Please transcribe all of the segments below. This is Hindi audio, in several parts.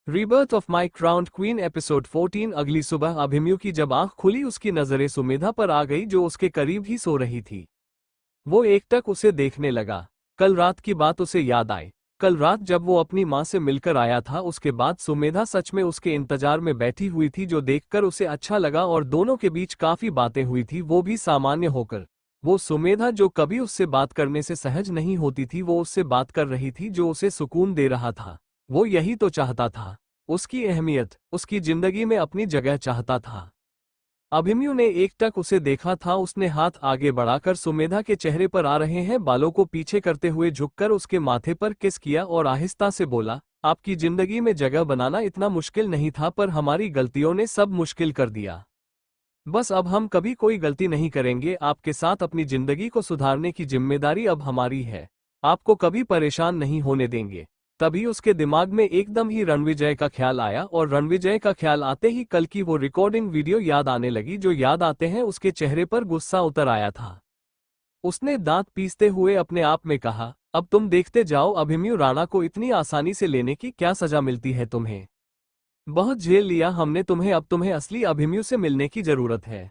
Rebirth of my crowned queen episode 14। अगली सुबह अभिमन्यु की जब आंख खुली उसकी नजरें सुमेधा पर आ गई जो उसके करीब ही सो रही थी। वो एकटक उसे देखने लगा। कल रात की बात उसे याद आई। कल रात जब वो अपनी माँ से मिलकर आया था उसके बाद सुमेधा सच में उसके इंतजार में बैठी हुई थी जो देखकर उसे अच्छा लगा और दोनों के बीच काफी बातें हुई थी वो भी सामान्य होकर। वो सुमेधा जो कभी उससे बात करने से सहज नहीं होती थी वो उससे बात कर रही थी जो उसे सुकून दे रहा था। वो यही तो चाहता था। उसकी अहमियत, उसकी जिंदगी में अपनी जगह चाहता था। अभिमन्यु ने एकटक उसे देखा था। उसने हाथ आगे बढ़ाकर सुमेधा के चेहरे पर आ रहे हैं बालों को पीछे करते हुए झुककर उसके माथे पर किस किया और आहिस्ता से बोला, आपकी जिंदगी में जगह बनाना इतना मुश्किल नहीं था पर हमारी गलतियों ने सब मुश्किल कर दिया। बस अब हम कभी कोई गलती नहीं करेंगे। आपके साथ अपनी जिंदगी को सुधारने की जिम्मेदारी अब हमारी है। आपको कभी परेशान नहीं होने देंगे। तभी उसके दिमाग में एकदम ही रणविजय का ख्याल आया और रणविजय का ख्याल आते ही कल की वो रिकॉर्डिंग वीडियो याद आने लगी जो याद आते हैं उसके चेहरे पर गुस्सा उतर आया था। उसने दांत पीसते हुए अपने आप में कहा, अब तुम देखते जाओ अभिमन्यु राणा को इतनी आसानी से लेने की क्या सजा मिलती है तुम्हें। बहुत झेल लिया हमने तुम्हें, अब तुम्हें असली अभिमन्यु से मिलने की जरूरत है।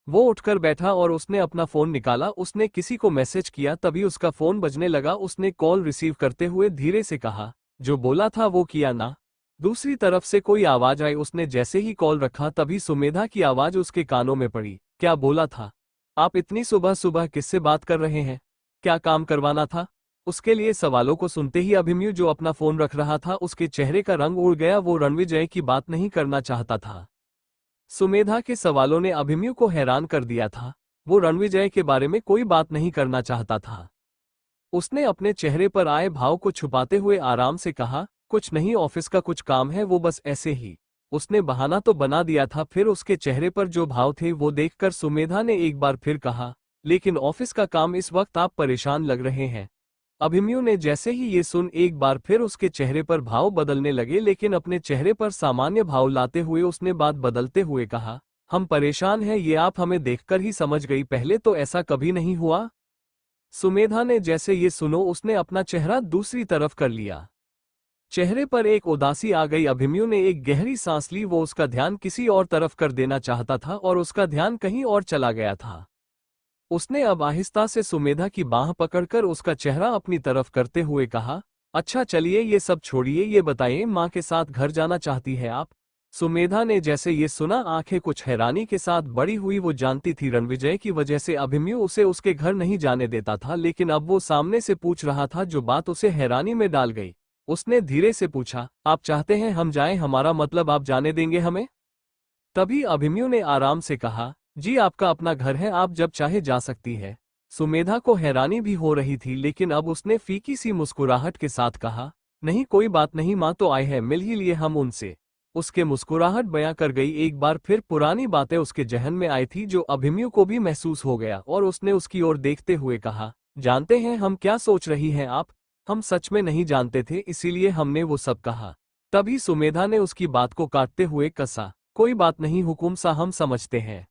वो उठकर बैठा और उसने अपना फोन निकाला। उसने किसी को मैसेज किया तभी उसका फोन बजने लगा। उसने कॉल रिसीव करते हुए धीरे से कहा, जो बोला था वो किया ना। दूसरी तरफ से कोई आवाज आई। उसने जैसे ही कॉल रखा तभी सुमेधा की आवाज उसके कानों में पड़ी। क्या बोला था? आप इतनी सुबह सुबह किससे बात कर रहे हैं? क्या काम करवाना था? उसके लिए सवालों को सुनते ही अभिमन्यु जो अपना फोन रख रहा था उसके चेहरे का रंग उड़ गया। वो रणविजय की बात नहीं करना चाहता था। सुमेधा के सवालों ने अभिमन्यु को हैरान कर दिया था। वो रणविजय के बारे में कोई बात नहीं करना चाहता था। उसने अपने चेहरे पर आए भाव को छुपाते हुए आराम से कहा, कुछ नहीं, ऑफिस का कुछ काम है वो बस ऐसे ही। उसने बहाना तो बना दिया था। फिर उसके चेहरे पर जो भाव थे वो देखकर सुमेधा ने एक बार फिर कहा, लेकिन ऑफिस का काम, इस वक्त आप परेशान लग रहे हैं। अभिमन्यु ने जैसे ही ये सुन एक बार फिर उसके चेहरे पर भाव बदलने लगे लेकिन अपने चेहरे पर सामान्य भाव लाते हुए उसने बात बदलते हुए कहा, हम परेशान हैं ये आप हमें देखकर ही समझ गई, पहले तो ऐसा कभी नहीं हुआ। सुमेधा ने जैसे ये सुनो उसने अपना चेहरा दूसरी तरफ कर लिया। चेहरे पर एक उदासी आ गई। अभिमन्यु ने एक गहरी सांस ली। वो उसका ध्यान किसी और तरफ कर देना चाहता था और उसका ध्यान कहीं और चला गया था। उसने अब आहिस्ता से सुमेधा की बांह पकड़कर उसका चेहरा अपनी तरफ करते हुए कहा, अच्छा चलिए ये सब छोड़िए, ये बताइए माँ के साथ घर जाना चाहती है आप? सुमेधा ने जैसे ये सुना आंखें कुछ हैरानी के साथ बड़ी हुई। वो जानती थी रणविजय की वजह से अभिमन्यु उसे उसके घर नहीं जाने देता था लेकिन अब वो सामने से पूछ रहा था जो बात उसे हैरानी में डाल गई। उसने धीरे से पूछा, आप चाहते हैं हम जाएं? हमारा मतलब आप जाने देंगे हमें? तभी अभिमन्यु ने आराम से कहा, जी आपका अपना घर है, आप जब चाहे जा सकती है। सुमेधा को हैरानी भी हो रही थी लेकिन अब उसने फीकी सी मुस्कुराहट के साथ कहा, नहीं कोई बात नहीं, माँ तो आए हैं, मिल ही लिए हम उनसे। उसके मुस्कुराहट बयां कर गई। एक बार फिर पुरानी बातें उसके जहन में आई थी जो अभिमन्यु को भी महसूस हो गया और उसने उसकी ओर देखते हुए कहा, जानते हैं हम क्या सोच रही हैं आप? हम सच में नहीं जानते थे इसीलिए हमने वो सब कहा। तभी सुमेधा ने उसकी बात को काटते हुए कसा, कोई बात नहीं हुकुम सा, हम समझते हैं।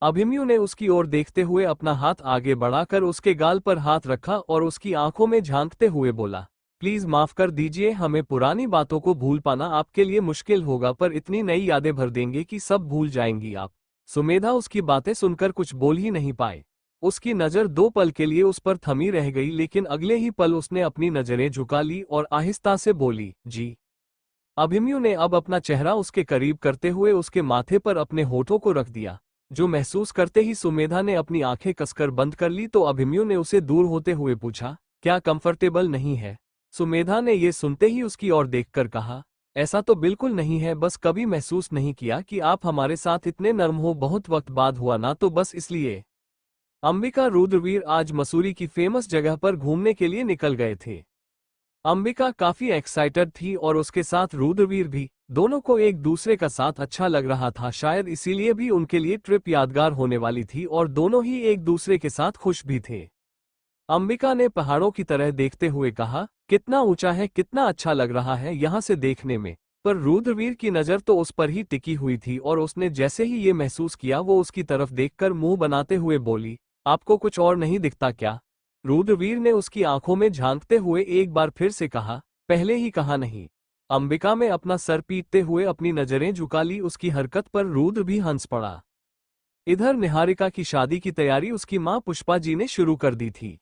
अभिमन्यु ने उसकी ओर देखते हुए अपना हाथ आगे बढ़ाकर उसके गाल पर हाथ रखा और उसकी आंखों में झांकते हुए बोला, प्लीज माफ कर दीजिए, हमें पुरानी बातों को भूल पाना आपके लिए मुश्किल होगा पर इतनी नई यादें भर देंगे कि सब भूल जाएंगी आप। सुमेधा उसकी बातें सुनकर कुछ बोल ही नहीं पाए। उसकी नजर दो पल के लिए उस पर थमी रह गई लेकिन अगले ही पल उसने अपनी नजरें झुका ली और आहिस्ता से बोली, जी। अभिमन्यु ने अब अपना चेहरा उसके करीब करते हुए उसके माथे पर अपने होठों को रख दिया। जो महसूस करते ही सुमेधा ने अपनी आंखें कसकर बंद कर ली तो अभिमन्यु ने उसे दूर होते हुए पूछा, क्या कंफर्टेबल नहीं है? सुमेधा ने ये सुनते ही उसकी ओर देखकर कहा, ऐसा तो बिल्कुल नहीं है, बस कभी महसूस नहीं किया कि आप हमारे साथ इतने नर्म हो, बहुत वक्त बाद हुआ ना तो बस इसलिए। अंबिका रुद्रवीर आज मसूरी की फेमस जगह पर घूमने के लिए निकल गए थे। अंबिका काफी एक्साइटेड थी और उसके साथ रुद्रवीर भी। दोनों को एक दूसरे का साथ अच्छा लग रहा था, शायद इसीलिए भी उनके लिए ट्रिप यादगार होने वाली थी और दोनों ही एक दूसरे के साथ खुश भी थे। अंबिका ने पहाड़ों की तरह देखते हुए कहा, कितना ऊंचा है, कितना अच्छा लग रहा है यहाँ से देखने में। पर रुद्रवीर की नजर तो उस पर ही टिकी हुई थी और उसने जैसे ही ये महसूस किया वो उसकी तरफ देखकर मुंह बनाते हुए बोली, आपको कुछ और नहीं दिखता क्या? रुद्रवीर ने उसकी आंखों में झांकते हुए एक बार फिर से कहा, पहले ही कहा नहीं। अंबिका में अपना सर पीटते हुए अपनी नजरें झुका ली। उसकी हरकत पर रुद्र भी हंस पड़ा। इधर निहारिका की शादी की तैयारी उसकी मां पुष्पा जी ने शुरू कर दी थी।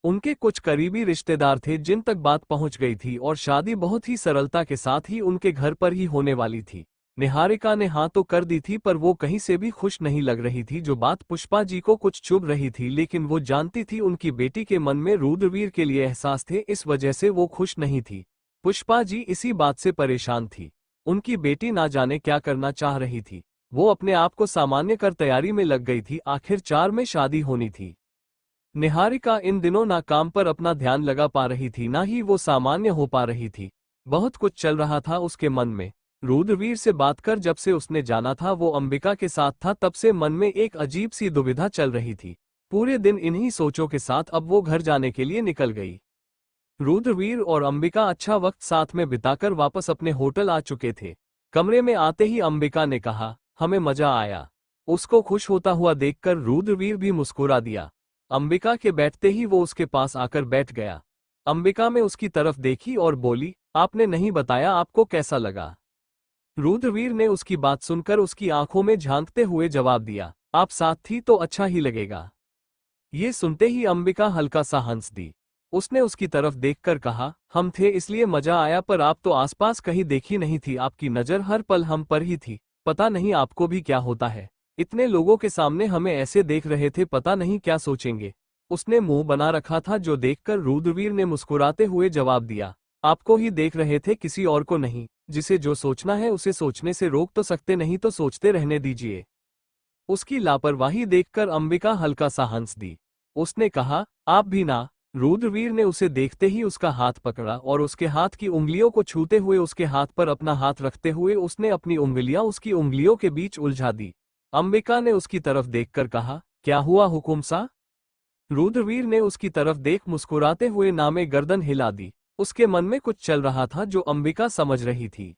उनके कुछ करीबी रिश्तेदार थे जिन तक बात पहुंच गई थी और शादी बहुत ही सरलता के साथ ही उनके घर पर ही होने वाली थी। निहारिका ने हाँ तो कर दी थी, पर वो कहीं से भी खुश नहीं लग रही थी। जो बात पुष्पा जी को कुछ चुभ रही थी, लेकिन वो जानती थी उनकी बेटी के मन में रुद्रवीर के लिए एहसास थे, इस वजह से वो खुश नहीं थी। पुष्पा जी इसी बात से परेशान थी। उनकी बेटी ना जाने क्या करना चाह रही थी। वो अपने आप को सामान्य कर तैयारी में लग गई थी। आखिर 4 में शादी होनी थी। निहारिका इन दिनों ना काम पर अपना ध्यान लगा पा रही थी, ना ही वो सामान्य हो पा रही थी। बहुत कुछ चल रहा था उसके मन में। रुद्रवीर से बात कर जब से उसने जाना था वो अंबिका के साथ था, तब से मन में एक अजीब सी दुविधा चल रही थी। पूरे दिन इन्हीं सोचों के साथ अब वो घर जाने के लिए निकल गई। रुद्रवीर और अंबिका अच्छा वक्त साथ में बिताकर वापस अपने होटल आ चुके थे। कमरे में आते ही अंबिका ने कहा, हमें मजा आया। उसको खुश होता हुआ देखकर रुद्रवीर भी मुस्कुरा दिया। अंबिका के बैठते ही वो उसके पास आकर बैठ गया। अंबिका में उसकी तरफ देखी और बोली, आपने नहीं बताया, आपको कैसा लगा? रुद्रवीर ने उसकी बात सुनकर उसकी आंखों में झांकते हुए जवाब दिया, आप साथ थी तो अच्छा ही लगेगा। ये सुनते ही अंबिका हल्का सा हंस दी। उसने उसकी तरफ देखकर कहा, हम थे इसलिए मजा आया, पर आप तो आसपास कहीं देखी नहीं थी। आपकी नजर हर पल हम पर ही थी। पता नहीं आपको भी क्या होता है। इतने लोगों के सामने हमें ऐसे देख रहे थे, पता नहीं क्या सोचेंगे। उसने मुंह बना रखा था, जो देखकर रुद्रवीर ने मुस्कुराते हुए जवाब दिया, आपको ही देख रहे थे, किसी और को नहीं। जिसे जो सोचना है उसे सोचने से रोक तो सकते नहीं, तो सोचते रहने दीजिए। उसकी लापरवाही देखकर अंबिका हल्का सा हंस दी। उसने कहा, आप भी ना। रुद्रवीर ने उसे देखते ही उसका हाथ पकड़ा और उसके हाथ की उंगलियों को छूते हुए उसके हाथ पर अपना हाथ रखते हुए उसने अपनी उंगलियां उसकी उंगलियों के बीच उलझा दी। अंबिका ने उसकी तरफ देखकर कहा, क्या हुआ हुकुम सा? रुद्रवीर ने उसकी तरफ देख मुस्कुराते हुए नामे गर्दन हिला दी। उसके मन में कुछ चल रहा था जो अंबिका समझ रही थी।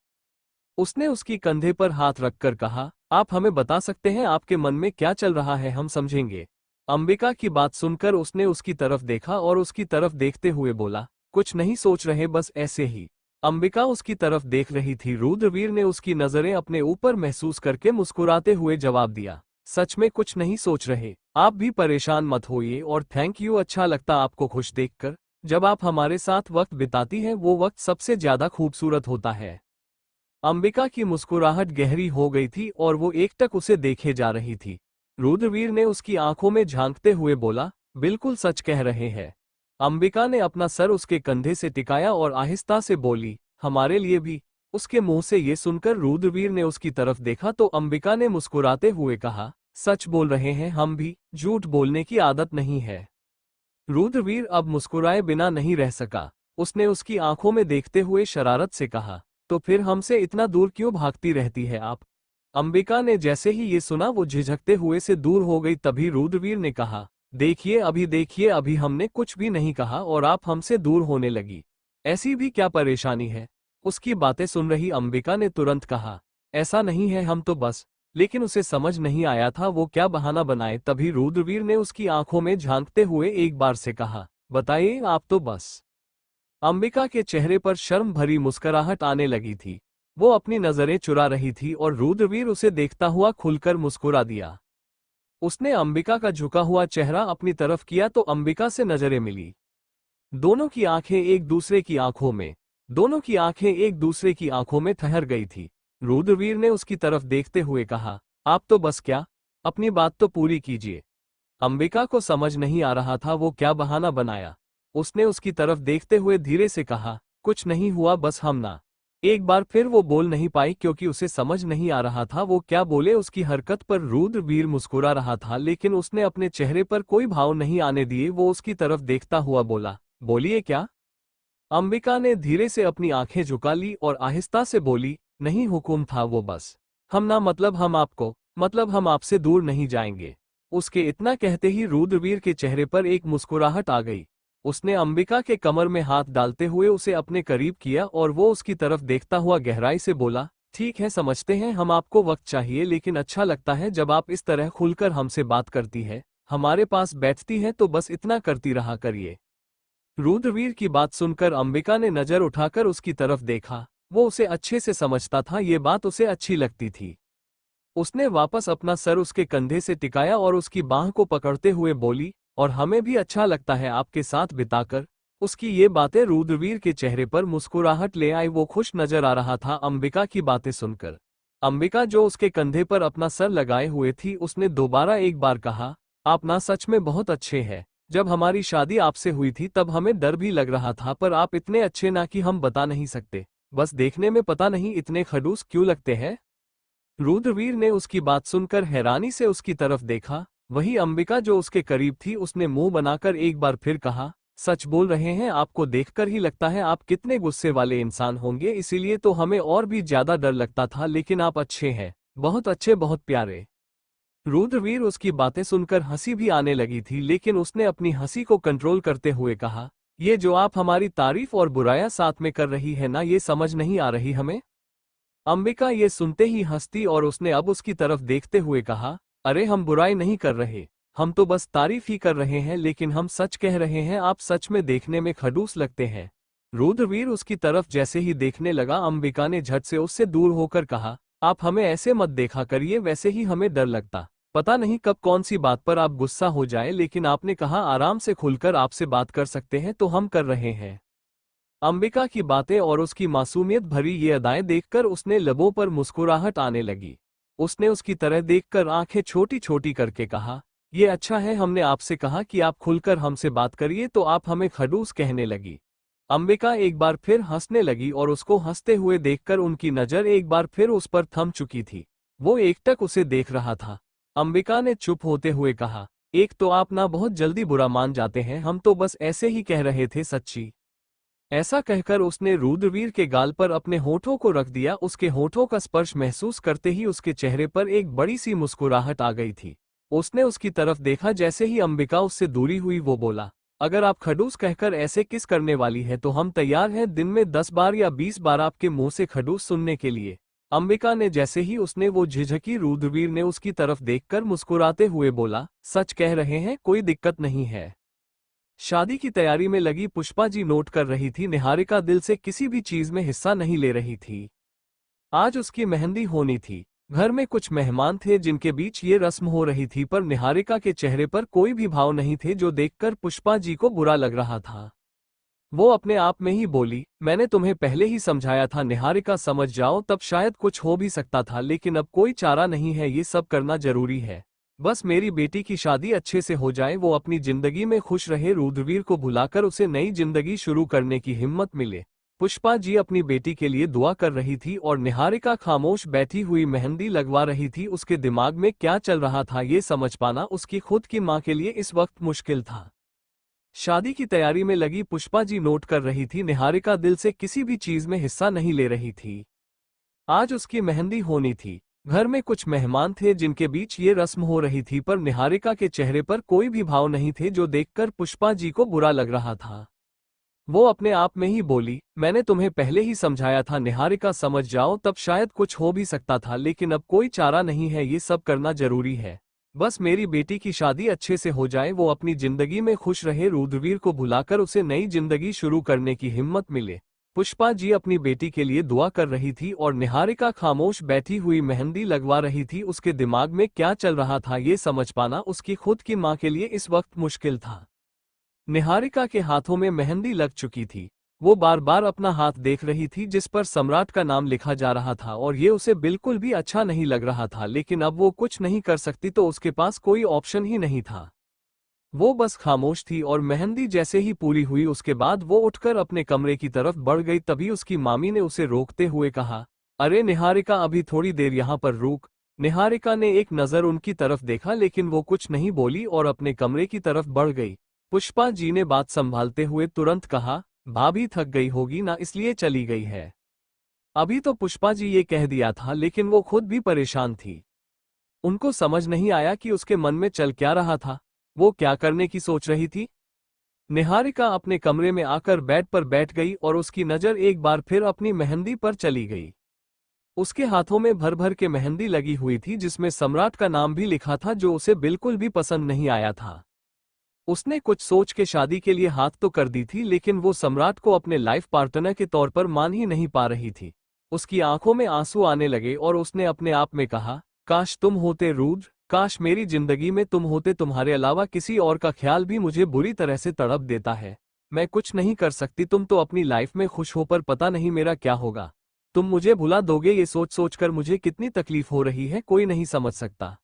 उसने उसकी कंधे पर हाथ रखकर कहा, आप हमें बता सकते हैं आपके मन में क्या चल रहा है, हम समझेंगे। अंबिका की बात सुनकर उसने उसकी तरफ देखा और उसकी तरफ देखते हुए बोला, कुछ नहीं सोच रहे, बस ऐसे ही। अंबिका उसकी तरफ देख रही थी। रुद्रवीर ने उसकी नजरें अपने ऊपर महसूस करके मुस्कुराते हुए जवाब दिया, सच में कुछ नहीं सोच रहे। आप भी परेशान मत होइए और थैंक यू, अच्छा लगता आपको खुश देखकर। जब आप हमारे साथ वक्त बिताती हैं वो वक्त सबसे ज्यादा खूबसूरत होता है। अंबिका की मुस्कुराहट गहरी हो गई थी और वो एकटक उसे देखे जा रही थी। रुद्रवीर ने उसकी आंखों में झांकते हुए बोला, बिल्कुल सच कह रहे हैं। अंबिका ने अपना सर उसके कंधे से टिकाया और आहिस्ता से बोली, हमारे लिए भी। उसके मुंह से ये सुनकर रुद्रवीर ने उसकी तरफ देखा तो अंबिका ने मुस्कुराते हुए कहा, सच बोल रहे हैं हम भी, झूठ बोलने की आदत नहीं है। रुद्रवीर अब मुस्कुराए बिना नहीं रह सका। उसने उसकी आंखों में देखते हुए शरारत से कहा, तो फिर हमसे इतना दूर क्यों भागती रहती है आप? अंबिका ने जैसे ही ये सुना वो झिझकते हुए से दूर हो गई। तभी रुद्रवीर ने कहा, देखिए अभी हमने कुछ भी नहीं कहा और आप हमसे दूर होने लगी। ऐसी भी क्या परेशानी है? उसकी बातें सुन रही अंबिका ने तुरंत कहा, ऐसा नहीं है, हम तो बस। लेकिन उसे समझ नहीं आया था वो क्या बहाना बनाए। तभी रुद्रवीर ने उसकी आंखों में झांकते हुए एक बार से कहा, बताइए आप तो बस। अंबिका के चेहरे पर शर्म भरी मुस्कुराहट आने लगी थी। वो अपनी नजरें चुरा रही थी और रुद्रवीर उसे देखता हुआ खुलकर मुस्कुरा दिया। उसने अंबिका का झुका हुआ चेहरा अपनी तरफ किया तो अंबिका से नजरें मिली। दोनों की आंखें एक दूसरे की आंखों में ठहर गई थी। रुद्रवीर ने उसकी तरफ देखते हुए कहा, आप तो बस क्या? अपनी बात तो पूरी कीजिए। अंबिका को समझ नहीं आ रहा था वो क्या बहाना बनाया। उसने उसकी तरफ देखते हुए धीरे से कहा, कुछ नहीं हुआ, बस हम ना। एक बार फिर वो बोल नहीं पाई क्योंकि उसे समझ नहीं आ रहा था वो क्या बोले। उसकी हरकत पर रुद्रवीर मुस्कुरा रहा था, लेकिन उसने अपने चेहरे पर कोई भाव नहीं आने दिए। वो उसकी तरफ देखता हुआ बोला, बोलिए क्या? अंबिका ने धीरे से अपनी आंखें झुका ली और आहिस्ता से बोली, नहीं हुक्म था वो बस। हम ना मतलब हम आपसे दूर नहीं जाएंगे। उसके इतना कहते ही रुद्रवीर के चेहरे पर एक मुस्कुराहट आ गई। उसने अंबिका के कमर में हाथ डालते हुए उसे अपने करीब किया और वो उसकी तरफ देखता हुआ गहराई से बोला, ठीक है, समझते हैं हम आपको वक्त चाहिए, लेकिन अच्छा लगता है जब आप इस तरह खुलकर हमसे बात करती है, हमारे पास बैठती है, तो बस इतना करती रहा करिए। रुद्रवीर की बात सुनकर अंबिका ने नजर उठाकर उसकी तरफ देखा। वो उसे अच्छे से समझता था, ये बात उसे अच्छी लगती थी। उसने वापस अपना सर उसके कंधे से टिकाया और उसकी बाह को पकड़ते हुए बोली, और हमें भी अच्छा लगता है आपके साथ बिताकर। उसकी ये बातें रुद्रवीर के चेहरे पर मुस्कुराहट ले आई, वो खुश नजर आ रहा था अंबिका की बातें सुनकर। अंबिका जो उसके कंधे पर अपना सर लगाए हुए थी, उसने दोबारा एक बार कहा, आप ना सच में बहुत अच्छे हैं। जब हमारी शादी आपसे हुई थी तब हमें डर भी लग रहा था, पर आप इतने अच्छे ना कि हम बता नहीं सकते। बस देखने में पता नहीं इतने खड़ूस क्यों लगते हैं। रुद्रवीर ने उसकी बात सुनकर हैरानी से उसकी तरफ देखा। वही अंबिका जो उसके करीब थी, उसने मुंह बनाकर एक बार फिर कहा, सच बोल रहे हैं, आपको देखकर ही लगता है आप कितने गुस्से वाले इंसान होंगे, इसीलिए तो हमें और भी ज्यादा डर लगता था, लेकिन आप अच्छे हैं, बहुत अच्छे, बहुत प्यारे। रुद्रवीर उसकी बातें सुनकर हंसी भी आने लगी थी, लेकिन उसने अपनी हंसी को कंट्रोल करते हुए कहा, ये जो आप हमारी तारीफ और बुराइयां साथ में कर रही है ना, ये समझ नहीं आ रही हमें। अंबिका ये सुनते ही हंसती और उसने अब उसकी तरफ देखते हुए कहा, अरे हम बुराई नहीं कर रहे, हम तो बस तारीफ ही कर रहे हैं, लेकिन हम सच कह रहे हैं, आप सच में देखने में खड़ूस लगते हैं। रुद्रवीर उसकी तरफ जैसे ही देखने लगा, अंबिका ने झट से उससे दूर होकर कहा, आप हमें ऐसे मत देखा करिए, वैसे ही हमें डर लगता। पता नहीं कब कौन सी बात पर आप गुस्सा हो जाए, लेकिन आपने कहा आराम से खुलकर आपसे बात कर सकते हैं तो हम कर रहे हैं। अंबिका की बातें और उसकी मासूमियत भरी ये अदाएं देखकर उसने लबों पर मुस्कुराहट आने लगी। उसने उसकी तरह देखकर आंखें छोटी छोटी करके कहा, ये अच्छा है, हमने आपसे कहा कि आप खुलकर हमसे बात करिए तो आप हमें खड़ूस कहने लगी। अंबिका एक बार फिर हंसने लगी और उसको हंसते हुए देखकर उनकी नजर एक बार फिर उस पर थम चुकी थी। वो एकटक उसे देख रहा था। अंबिका ने चुप होते हुए कहा, एक तो आप ना बहुत जल्दी बुरा मान जाते हैं, हम तो बस ऐसे ही कह रहे थे सच्ची। ऐसा कहकर उसने रुद्रवीर के गाल पर अपने होठों को रख दिया। उसके होठों का स्पर्श महसूस करते ही उसके चेहरे पर एक बड़ी सी मुस्कुराहट आ गई थी। उसने उसकी तरफ देखा, जैसे ही अंबिका उससे दूरी हुई वो बोला, अगर आप खड़ूस कहकर ऐसे किस करने वाली है तो हम तैयार हैं दिन में 10 बार या 20 बार आपके मुंह से खड़ूस सुनने के लिए। अंबिका ने जैसे ही उसने वो झिझकी, रुद्रवीर ने उसकी तरफ देखकर मुस्कुराते हुए बोला, सच कह रहे हैं, कोई दिक्कत नहीं है। शादी की तैयारी में लगी पुष्पा जी नोट कर रही थी, निहारिका दिल से किसी भी चीज में हिस्सा नहीं ले रही थी। आज उसकी मेहंदी होनी थी। घर में कुछ मेहमान थे जिनके बीच ये रस्म हो रही थी, पर निहारिका के चेहरे पर कोई भी भाव नहीं थे, जो देखकर पुष्पा जी को बुरा लग रहा था। वो अपने आप में ही बोली, मैंने तुम्हें पहले ही समझाया था निहारिका, समझ जाओ, तब शायद कुछ हो भी सकता था, लेकिन अब कोई चारा नहीं है, ये सब करना जरूरी है। बस मेरी बेटी की शादी अच्छे से हो जाए, वो अपनी जिंदगी में खुश रहे, रुद्रवीर को भुलाकर उसे नई जिंदगी शुरू करने की हिम्मत मिले। पुष्पा जी अपनी बेटी के लिए दुआ कर रही थी और निहारिका खामोश बैठी हुई मेहंदी लगवा रही थी। उसके दिमाग में क्या चल रहा था ये समझ पाना उसकी खुद की मां के लिए इस वक्त मुश्किल था। शादी की तैयारी में लगी पुष्पा जी नोट कर रही थी, निहारिका दिल से किसी भी चीज में हिस्सा नहीं ले रही थी। आज उसकी मेहंदी होनी थी। घर में कुछ मेहमान थे जिनके बीच ये रस्म हो रही थी, पर निहारिका के चेहरे पर कोई भी भाव नहीं थे, जो देखकर पुष्पा जी को बुरा लग रहा था। वो अपने आप में ही बोली, मैंने तुम्हें पहले ही समझाया था निहारिका, समझ जाओ, तब शायद कुछ हो भी सकता था, लेकिन अब कोई चारा नहीं है, ये सब करना जरूरी है। बस मेरी बेटी की शादी अच्छे से हो जाए, वो अपनी जिंदगी में खुश रहे, रुद्रवीर को भुलाकर उसे नई जिंदगी शुरू करने की हिम्मत मिले। पुष्पा जी अपनी बेटी के लिए दुआ कर रही थी और निहारिका खामोश बैठी हुई मेहंदी लगवा रही थी। उसके दिमाग में क्या चल रहा था ये समझ पाना उसकी खुद की मां के लिए इस वक्त मुश्किल था। निहारिका के हाथों में मेहंदी लग चुकी थी। वो बार बार अपना हाथ देख रही थी जिस पर सम्राट का नाम लिखा जा रहा था, और ये उसे बिल्कुल भी अच्छा नहीं लग रहा था, लेकिन अब वो कुछ नहीं कर सकती, तो उसके पास कोई ऑप्शन ही नहीं था। वो बस खामोश थी और मेहंदी जैसे ही पूरी हुई उसके बाद वो उठकर अपने कमरे की तरफ बढ़ गई। तभी उसकी मामी ने उसे रोकते हुए कहा, अरे निहारिका, अभी थोड़ी देर यहाँ पर रुक। निहारिका ने एक नज़र उनकी तरफ देखा, लेकिन वो कुछ नहीं बोली और अपने कमरे की तरफ बढ़ गई। पुष्पा जी ने बात संभालते हुए तुरंत कहा, भाभी थक गई होगी ना, इसलिए चली गई है। अभी तो पुष्पा जी ये कह दिया था, लेकिन वो खुद भी परेशान थी। उनको समझ नहीं आया कि उसके मन में चल क्या रहा था। वो क्या करने की सोच रही थी। निहारिका अपने कमरे में आकर बेड पर बैठ गई और उसकी नज़र एक बार फिर अपनी मेहंदी पर चली गई। उसके हाथों में भर भर के मेहंदी लगी हुई थी, जिसमें सम्राट का नाम भी लिखा था, जो उसे बिल्कुल भी पसंद नहीं आया था। उसने कुछ सोच के शादी के लिए हाथ तो कर दी थी, लेकिन वो सम्राट को अपने लाइफ पार्टनर के तौर पर मान ही नहीं पा रही थी। उसकी आंखों में आंसू आने लगे और उसने अपने आप में कहा, काश तुम होते रुद्र, काश मेरी जिंदगी में तुम होते, तुम्हारे अलावा किसी और का ख्याल भी मुझे बुरी तरह से तड़प देता है। मैं कुछ नहीं कर सकती, तुम तो अपनी लाइफ में खुश हो पर पता नहीं मेरा क्या होगा। तुम मुझे भुला दोगे, ये सोच सोचकर मुझे कितनी तकलीफ हो रही है, कोई नहीं समझ सकता।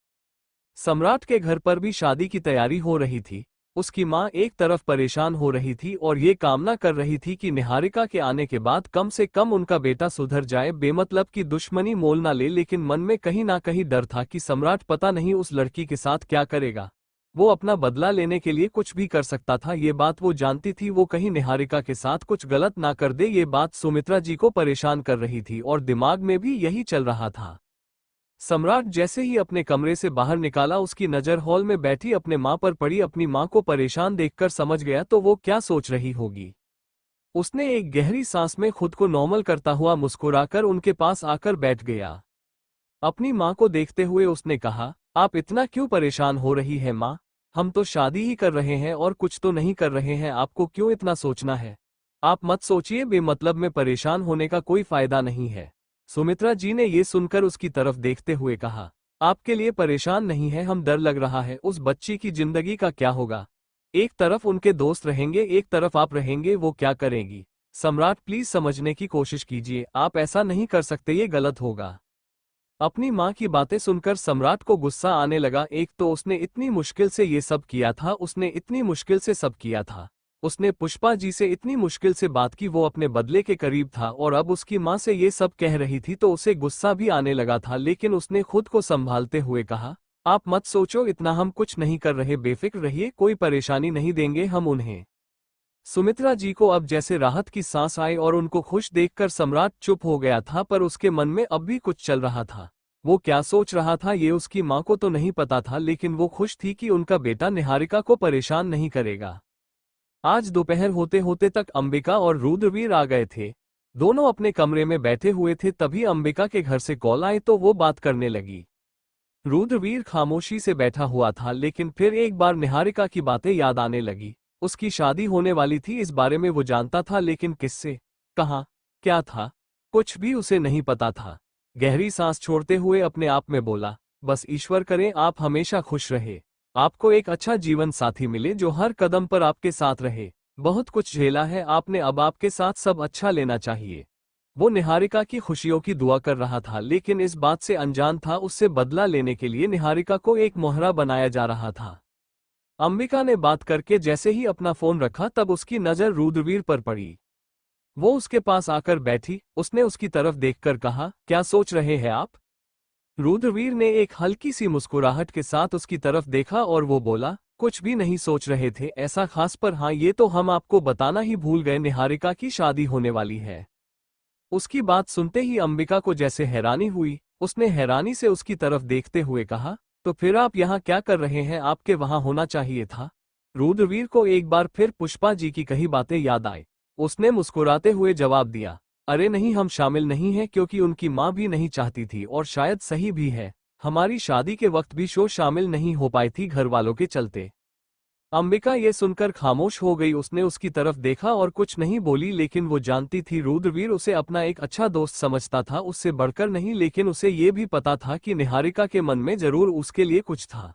सम्राट के घर पर भी शादी की तैयारी हो रही थी। उसकी माँ एक तरफ परेशान हो रही थी और ये कामना कर रही थी कि निहारिका के आने के बाद कम से कम उनका बेटा सुधर जाए, बेमतलब की दुश्मनी मोल ना ले, लेकिन मन में कहीं ना कहीं डर था कि सम्राट पता नहीं उस लड़की के साथ क्या करेगा। वो अपना बदला लेने के लिए कुछ भी कर सकता था, ये बात वो जानती थी। वो कहीं निहारिका के साथ कुछ गलत ना कर दे, ये बात सुमित्रा जी को परेशान कर रही थी और दिमाग में भी यही चल रहा था। सम्राट जैसे ही अपने कमरे से बाहर निकाला, उसकी नज़र हॉल में बैठी अपने माँ पर पड़ी। अपनी माँ को परेशान देखकर समझ गया तो वो क्या सोच रही होगी। उसने एक गहरी सांस में खुद को नॉर्मल करता हुआ मुस्कुराकर उनके पास आकर बैठ गया। अपनी माँ को देखते हुए उसने कहा, आप इतना क्यों परेशान हो रही है माँ? हम तो शादी ही कर रहे हैं और कुछ तो नहीं कर रहे हैं, आपको क्यों इतना सोचना है? आप मत सोचिए, बेमतलब में परेशान होने का कोई फायदा नहीं है। सुमित्रा जी ने ये सुनकर उसकी तरफ देखते हुए कहा, आपके लिए परेशान नहीं है, हम डर लग रहा है उस बच्ची की जिंदगी का क्या होगा। एक तरफ उनके दोस्त रहेंगे, एक तरफ आप रहेंगे, वो क्या करेंगी? सम्राट प्लीज समझने की कोशिश कीजिए, आप ऐसा नहीं कर सकते, ये गलत होगा। अपनी माँ की बातें सुनकर सम्राट को गुस्सा आने लगा। एक तो उसने इतनी मुश्किल से ये सब किया था, उसने इतनी मुश्किल से सब किया था। उसने पुष्पा जी से इतनी मुश्किल से बात की, वो अपने बदले के करीब था और अब उसकी माँ से ये सब कह रही थी तो उसे गुस्सा भी आने लगा था। लेकिन उसने खुद को संभालते हुए कहा, आप मत सोचो इतना, हम कुछ नहीं कर रहे, बेफिक्र रहिए, कोई परेशानी नहीं देंगे हम उन्हें। सुमित्रा जी को अब जैसे राहत की सांस आई और उनको खुश देखकर सम्राट चुप हो गया था, पर उसके मन में अब भी कुछ चल रहा था। वो क्या सोच रहा था ये उसकी माँ को तो नहीं पता था, लेकिन वो खुश थी कि उनका बेटा निहारिका को परेशान नहीं करेगा। आज दोपहर होते होते तक अंबिका और रुद्रवीर आ गए थे। दोनों अपने कमरे में बैठे हुए थे, तभी अंबिका के घर से कॉल आई तो वो बात करने लगी। रुद्रवीर खामोशी से बैठा हुआ था, लेकिन फिर एक बार निहारिका की बातें याद आने लगी। उसकी शादी होने वाली थी, इस बारे में वो जानता था, लेकिन किससे, कहाँ, क्या था, कुछ भी उसे नहीं पता था। गहरी सांस छोड़ते हुए अपने आप में बोला, बस ईश्वर करे आप हमेशा खुश रहे, आपको एक अच्छा जीवन साथी मिले जो हर कदम पर आपके साथ रहे। बहुत कुछ झेला है आपने, अब आपके साथ सब अच्छा लेना चाहिए। वो निहारिका की खुशियों की दुआ कर रहा था, लेकिन इस बात से अनजान था उससे बदला लेने के लिए निहारिका को एक मोहरा बनाया जा रहा था। अंबिका ने बात करके जैसे ही अपना फोन रखा तब उसकी नजर रुद्रवीर पर पड़ी। वो उसके पास आकर बैठी, उसने उसकी तरफ देखकर कहा, क्या सोच रहे हैं आप? रुद्रवीर ने एक हल्की सी मुस्कुराहट के साथ उसकी तरफ देखा और वो बोला, कुछ भी नहीं सोच रहे थे ऐसा खास, पर हाँ ये तो हम आपको बताना ही भूल गए, निहारिका की शादी होने वाली है। उसकी बात सुनते ही अंबिका को जैसे हैरानी हुई। उसने हैरानी से उसकी तरफ देखते हुए कहा, तो फिर आप यहाँ क्या कर रहे हैं, आपके वहां होना चाहिए था। रुद्रवीर को एक बार फिर पुष्पा जी की कही बातें याद आई। उसने मुस्कुराते हुए जवाब दिया, अरे नहीं, हम शामिल नहीं हैं, क्योंकि उनकी माँ भी नहीं चाहती थी और शायद सही भी है। हमारी शादी के वक्त भी शो शामिल नहीं हो पाई थी घर वालों के चलते। अंबिका ये सुनकर खामोश हो गई। उसने उसकी तरफ देखा और कुछ नहीं बोली, लेकिन वो जानती थी रुद्रवीर उसे अपना एक अच्छा दोस्त समझता था, उससे बढ़कर नहीं। लेकिन उसे ये भी पता था कि निहारिका के मन में जरूर उसके लिए कुछ था।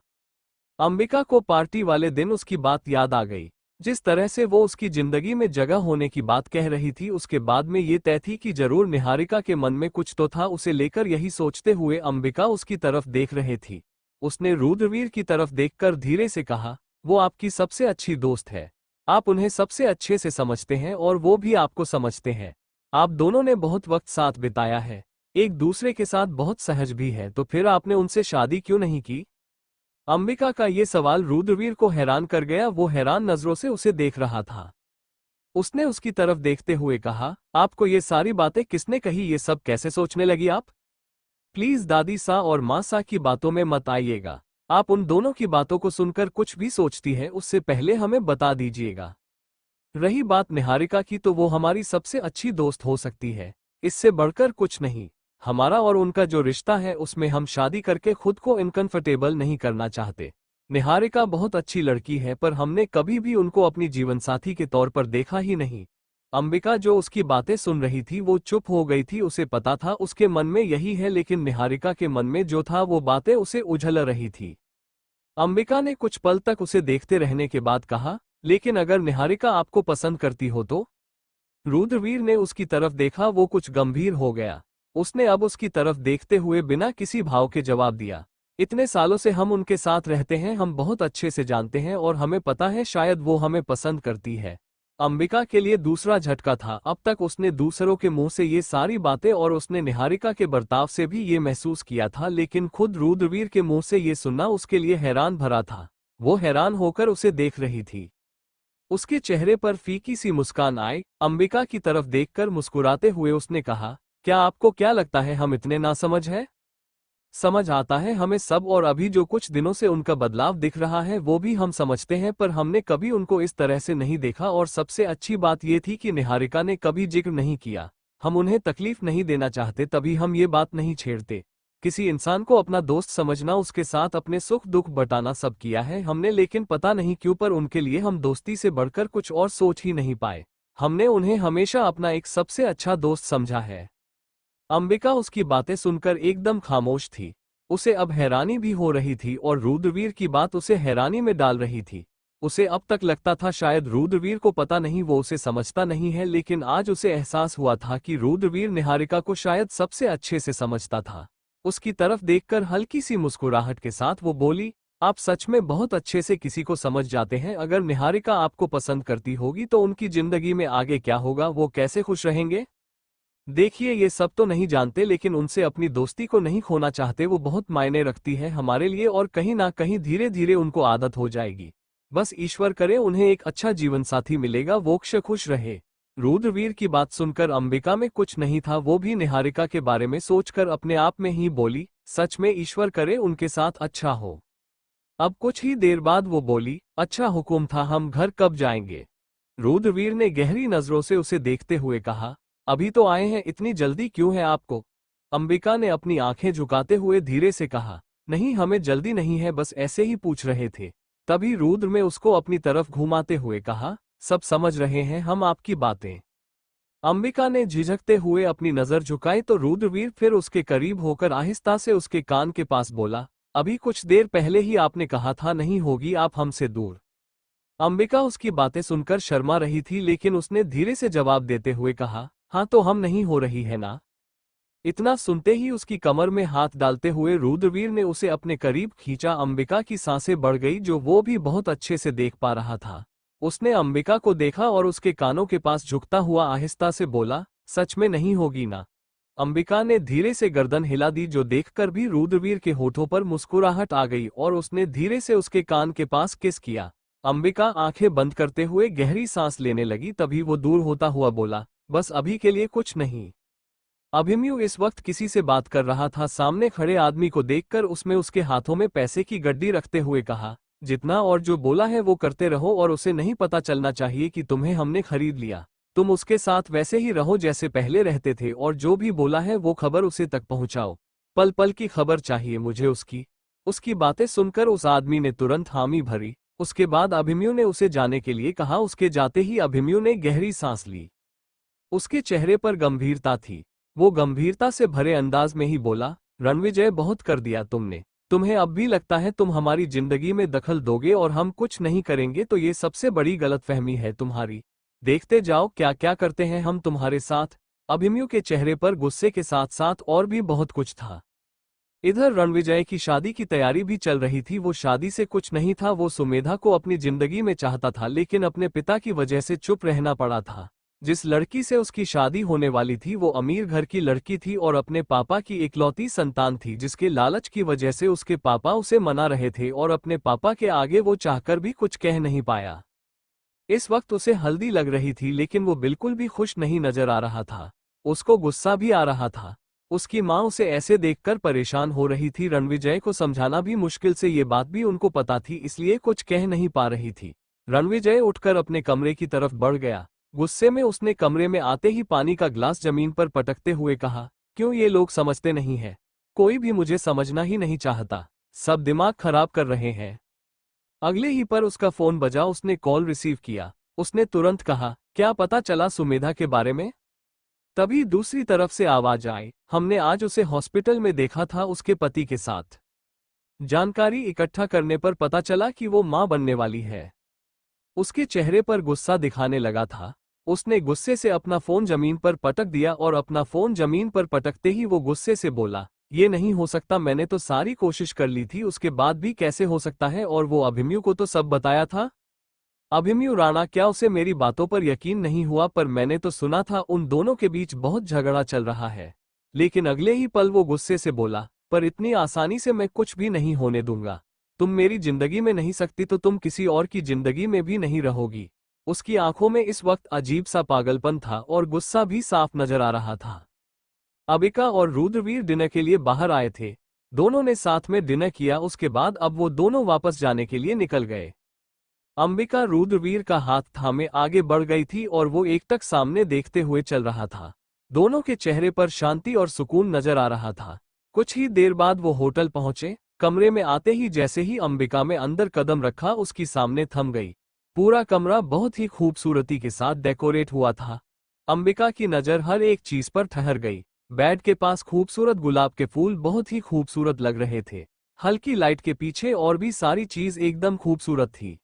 अंबिका को पार्टी वाले दिन उसकी बात याद आ गई। जिस तरह से वो उसकी जिंदगी में जगह होने की बात कह रही थी, उसके बाद में ये तय थी कि जरूर निहारिका के मन में कुछ तो था उसे लेकर। यही सोचते हुए अंबिका उसकी तरफ देख रही थी। उसने रुद्रवीर की तरफ देखकर धीरे से कहा, वो आपकी सबसे अच्छी दोस्त है, आप उन्हें सबसे अच्छे से समझते हैं और वो भी आपको समझते हैं। आप दोनों ने बहुत वक्त साथ बिताया है, एक दूसरे के साथ बहुत सहज भी है, तो फिर आपने उनसे शादी क्यों नहीं की? अंबिका का ये सवाल रुद्रवीर को हैरान कर गया। वो हैरान नजरों से उसे देख रहा था। उसने उसकी तरफ देखते हुए कहा, आपको ये सारी बातें किसने कही, ये सब कैसे सोचने लगी आप? प्लीज दादी सा और माँ सा की बातों में मत आइएगा। आप उन दोनों की बातों को सुनकर कुछ भी सोचती है उससे पहले हमें बता दीजिएगा। रही बात निहारिका की, तो वो हमारी सबसे अच्छी दोस्त हो सकती है, इससे बढ़कर कुछ नहीं। हमारा और उनका जो रिश्ता है उसमें हम शादी करके खुद को इनकंफर्टेबल नहीं करना चाहते। निहारिका बहुत अच्छी लड़की है, पर हमने कभी भी उनको अपनी जीवनसाथी के तौर पर देखा ही नहीं। अंबिका जो उसकी बातें सुन रही थी वो चुप हो गई थी। उसे पता था उसके मन में यही है, लेकिन निहारिका के मन में जो था वो बातें उसे उझल रही थी। अंबिका ने कुछ पल तक उसे देखते रहने के बाद कहा, लेकिन अगर निहारिका आपको पसंद करती हो तो? रुद्रवीर ने उसकी तरफ देखा, वो कुछ गंभीर हो गया। उसने अब उसकी तरफ देखते हुए बिना किसी भाव के जवाब दिया, इतने सालों से हम उनके साथ रहते हैं, हम बहुत अच्छे से जानते हैं और हमें पता है शायद वो हमें पसंद करती है। अंबिका के लिए दूसरा झटका था। अब तक उसने दूसरों के मुंह से ये सारी बातें और उसने निहारिका के बर्ताव से भी ये महसूस किया था, लेकिन खुद रुद्रवीर के मुंह से ये सुनना उसके लिए हैरान भरा था। वो हैरान होकर उसे देख रही थी। उसके चेहरे पर फीकी सी मुस्कान आई। अंबिका की तरफ देखकर मुस्कुराते हुए उसने कहा, क्या आपको क्या लगता है हम इतने नासमझ हैं? समझ आता है हमें सब, और अभी जो कुछ दिनों से उनका बदलाव दिख रहा है वो भी हम समझते हैं, पर हमने कभी उनको इस तरह से नहीं देखा। और सबसे अच्छी बात ये थी कि निहारिका ने कभी जिक्र नहीं किया। हम उन्हें तकलीफ नहीं देना चाहते, तभी हम ये बात नहीं छेड़ते। किसी इंसान को अपना दोस्त समझना, उसके साथ अपने सुख दुख बटाना, सब किया है हमने, लेकिन पता नहीं क्यों पर उनके लिए हम दोस्ती से बढ़कर कुछ और सोच ही नहीं पाए। हमने उन्हें हमेशा अपना एक सबसे अच्छा दोस्त समझा है। अंबिका उसकी बातें सुनकर एकदम खामोश थी। उसे अब हैरानी भी हो रही थी और रुद्रवीर की बात उसे हैरानी में डाल रही थी। उसे अब तक लगता था शायद रुद्रवीर को पता नहीं, वो उसे समझता नहीं है, लेकिन आज उसे एहसास हुआ था कि रुद्रवीर निहारिका को शायद सबसे अच्छे से समझता था। उसकी तरफ देखकर हल्की सी मुस्कुराहट के साथ वो बोली, आप सच में बहुत अच्छे से किसी को समझ जाते हैं। अगर निहारिका आपको पसंद करती होगी तो उनकी जिंदगी में आगे क्या होगा, वो कैसे खुश रहेंगे? देखिए, ये सब तो नहीं जानते, लेकिन उनसे अपनी दोस्ती को नहीं खोना चाहते। वो बहुत मायने रखती है हमारे लिए और कहीं ना कहीं धीरे धीरे उनको आदत हो जाएगी। बस ईश्वर करे उन्हें एक अच्छा जीवन साथी मिलेगा, वो खुश रहे। रुद्रवीर की बात सुनकर अंबिका में कुछ नहीं था। वो भी निहारिका के बारे में सोचकर अपने आप में ही बोली, सच में ईश्वर करे उनके साथ अच्छा हो। अब कुछ ही देर बाद वो बोली, अच्छा हुक्म था, हम घर कब जाएंगे? रुद्रवीर ने गहरी नजरों से उसे देखते हुए कहा, अभी तो आए हैं, इतनी जल्दी क्यों है आपको? अंबिका ने अपनी आंखें झुकाते हुए धीरे से कहा, नहीं हमें जल्दी नहीं है, बस ऐसे ही पूछ रहे थे। तभी रुद्र ने उसको अपनी तरफ घुमाते हुए कहा, सब समझ रहे हैं हम आपकी बातें। अंबिका ने झिझकते हुए अपनी नजर झुकाई तो रुद्रवीर फिर उसके करीब होकर आहिस्ता से उसके कान के पास बोला, अभी कुछ देर पहले ही आपने कहा था नहीं होगी आप हमसे दूर। अंबिका उसकी बातें सुनकर शर्मा रही थी, लेकिन उसने धीरे से जवाब देते हुए कहा, हाँ तो हम नहीं हो रही है ना? इतना सुनते ही उसकी कमर में हाथ डालते हुए रुद्रवीर ने उसे अपने करीब खींचा। अंबिका की सांसें बढ़ गई, जो वो भी बहुत अच्छे से देख पा रहा था। उसने अंबिका को देखा और उसके कानों के पास झुकता हुआ आहिस्ता से बोला, सच में नहीं होगी ना? अंबिका ने धीरे से गर्दन हिला दी, जो देखकर भी रुद्रवीर के होठों पर मुस्कुराहट आ गई और उसने धीरे से उसके कान के पास किस किया। अंबिका आंखें बंद करते हुए गहरी सांस लेने लगी। तभी वो दूर होता हुआ बोला, बस अभी के लिए कुछ नहीं। अभिमन्यु इस वक्त किसी से बात कर रहा था। सामने खड़े आदमी को देखकर उसमें उसके हाथों में पैसे की गड्डी रखते हुए कहा, जितना और जो बोला है वो करते रहो और उसे नहीं पता चलना चाहिए कि तुम्हें हमने खरीद लिया। तुम उसके साथ वैसे ही रहो जैसे पहले रहते थे, और जो भी बोला है वो खबर उसे तक पहुंचाओ। पल पल की खबर चाहिए मुझे उसकी। उसकी बातें सुनकर उस आदमी ने तुरंत हामी भरी। उसके बाद अभिमन्यु ने उसे जाने के लिए कहा। उसके जाते ही अभिमन्यु ने गहरी सांस ली। उसके चेहरे पर गंभीरता थी। वो गंभीरता से भरे अंदाज में ही बोला, रणविजय बहुत कर दिया तुमने। तुम्हें अब भी लगता है तुम हमारी जिंदगी में दखल दोगे और हम कुछ नहीं करेंगे, तो ये सबसे बड़ी गलतफहमी है तुम्हारी। देखते जाओ क्या क्या करते हैं हम तुम्हारे साथ। अभिमन्यु के चेहरे पर गुस्से के साथ साथ और भी बहुत कुछ था। इधर रणविजय की शादी की तैयारी भी चल रही थी। वो शादी से कुछ नहीं था, वो सुमेधा को अपनी जिंदगी में चाहता था, लेकिन अपने पिता की वजह से चुप रहना पड़ा था। जिस लड़की से उसकी शादी होने वाली थी वो अमीर घर की लड़की थी और अपने पापा की इकलौती संतान थी, जिसके लालच की वजह से उसके पापा उसे मना रहे थे और अपने पापा के आगे वो चाहकर भी कुछ कह नहीं पाया। इस वक्त उसे हल्दी लग रही थी, लेकिन वो बिल्कुल भी खुश नहीं नजर आ रहा था। उसको गुस्सा भी आ रहा था। उसकी माँ उसे ऐसे देखकर परेशान हो रही थी। रणविजय को समझाना भी मुश्किल से ये बात भी उनको पता थी, इसलिए कुछ कह नहीं पा रही थी। रणविजय उठकर अपने कमरे की तरफ बढ़ गया। गुस्से में उसने कमरे में आते ही पानी का ग्लास जमीन पर पटकते हुए कहा, क्यों ये लोग समझते नहीं है? कोई भी मुझे समझना ही नहीं चाहता। सब दिमाग खराब कर रहे हैं। अगले ही पर उसका फोन बजा। उसने कॉल रिसीव किया। उसने तुरंत कहा, क्या पता चला सुमेधा के बारे में? तभी दूसरी तरफ से आवाज आई, हमने आज उसे हॉस्पिटल में देखा था उसके पति के साथ। जानकारी इकट्ठा करने पर पता चला कि वो मां बनने वाली है। उसके चेहरे पर गुस्सा दिखाने लगा था। उसने गुस्से से अपना फोन जमीन पर पटक दिया और अपना फोन जमीन पर पटकते ही वो गुस्से से बोला, ये नहीं हो सकता, मैंने तो सारी कोशिश कर ली थी, उसके बाद भी कैसे हो सकता है, और वो अभिमन्यु को तो सब बताया था। अभिमन्यु राणा, क्या उसे मेरी बातों पर यकीन नहीं हुआ? पर मैंने तो सुना था उन दोनों के बीच बहुत झगड़ा चल रहा है। लेकिन अगले ही पल वो गुस्से से बोला, पर इतनी आसानी से मैं कुछ भी नहीं होने दूंगा। तुम मेरी जिंदगी में नहीं सकती तो तुम किसी और की जिंदगी में भी नहीं रहोगी। उसकी आंखों में इस वक्त अजीब सा पागलपन था और गुस्सा भी साफ नजर आ रहा था। अंबिका और रुद्रवीर डिनर के लिए बाहर आए थे। दोनों ने साथ में डिनर किया। उसके बाद अब वो दोनों वापस जाने के लिए निकल गए। अंबिका रुद्रवीर का हाथ थामे आगे बढ़ गई थी और वो एकटक सामने देखते हुए चल रहा था। दोनों के चेहरे पर शांति और सुकून नजर आ रहा था। कुछ ही देर बाद वो होटल पहुंचे। कमरे में आते ही जैसे ही अंबिका में अंदर कदम रखा, उसकी सामने थम गई। पूरा कमरा बहुत ही खूबसूरती के साथ डेकोरेट हुआ था। अंबिका की नजर हर एक चीज पर ठहर गई। बेड के पास खूबसूरत गुलाब के फूल बहुत ही खूबसूरत लग रहे थे। हल्की लाइट के पीछे और भी सारी चीज एकदम खूबसूरत थी।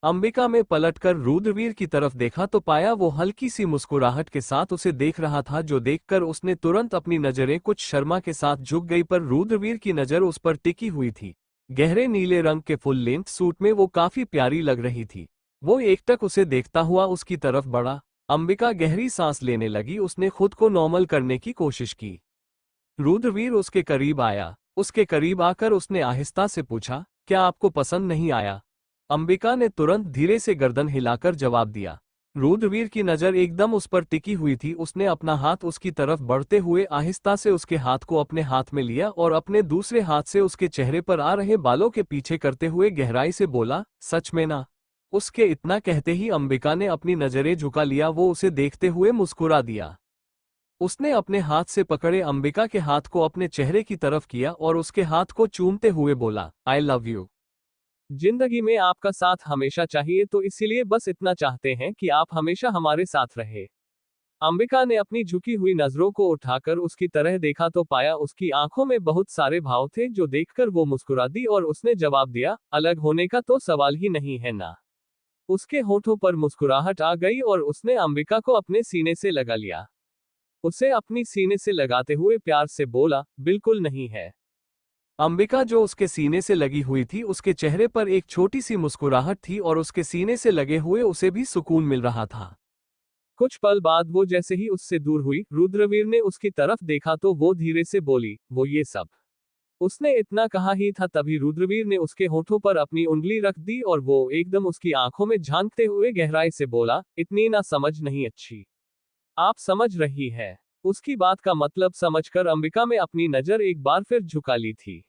अंबिका में पलटकर रुद्रवीर की तरफ देखा तो पाया वो हल्की सी मुस्कुराहट के साथ उसे देख रहा था, जो देखकर उसने तुरंत अपनी नजरें कुछ शर्मा के साथ झुक गई, पर रुद्रवीर की नजर उस पर टिकी हुई थी। गहरे नीले रंग के फुल लेंथ सूट में वो काफी प्यारी लग रही थी। वो एकटक उसे देखता हुआ उसकी तरफ बढ़ा। अंबिका गहरी सांस लेने लगी। उसने खुद को नॉर्मल करने की कोशिश की। रुद्रवीर उसके करीब आया। उसके करीब आकर उसने आहिस्ता से पूछा, क्या आपको पसंद नहीं आया? अंबिका ने तुरंत धीरे से गर्दन हिलाकर जवाब दिया। रुद्रवीर की नजर एकदम उस पर टिकी हुई थी। उसने अपना हाथ उसकी तरफ बढ़ते हुए आहिस्ता से उसके हाथ को अपने हाथ में लिया और अपने दूसरे हाथ से उसके चेहरे पर आ रहे बालों के पीछे करते हुए गहराई से बोला, सच में ना? उसके इतना कहते ही अंबिका ने अपनी नजरें झुका लिया। वो उसे देखते हुए मुस्कुरा दिया। उसने अपने हाथ से पकड़े अंबिका के हाथ को अपने चेहरे की तरफ किया और उसके हाथ को चूमते हुए बोला, आई लव यू। जिंदगी में आपका साथ हमेशा चाहिए, तो इसीलिए बस इतना चाहते हैं कि आप हमेशा हमारे साथ रहे। अंबिका ने अपनी झुकी हुई नजरों को उठाकर उसकी तरह देखा तो पाया उसकी आंखों में बहुत सारे भाव थे, जो देखकर वो मुस्कुरा दी और उसने जवाब दिया, अलग होने का तो सवाल ही नहीं है ना। उसके होठों पर मुस्कुराहट आ गई और उसने अंबिका को अपने सीने से लगा लिया। उसे अपनी सीने से लगाते हुए प्यार से बोला, बिल्कुल नहीं है। अंबिका जो उसके सीने से लगी हुई थी, उसके चेहरे पर एक छोटी सी मुस्कुराहट थी और उसके सीने से लगे हुए उसे भी सुकून मिल रहा था। कुछ पल बाद वो जैसे ही उससे दूर हुई, रुद्रवीर ने उसकी तरफ देखा तो वो धीरे से बोली, वो ये सब। उसने इतना कहा ही था तभी रुद्रवीर ने उसके होठों पर अपनी उंगली रख दी और वो एकदम उसकी आंखों में झांकते हुए गहराई से बोला, इतनी ना समझ नहीं अच्छी। आप समझ रही है? उसकी बात का मतलब समझकर अंबिका में अपनी नजर एक बार फिर झुका ली थी।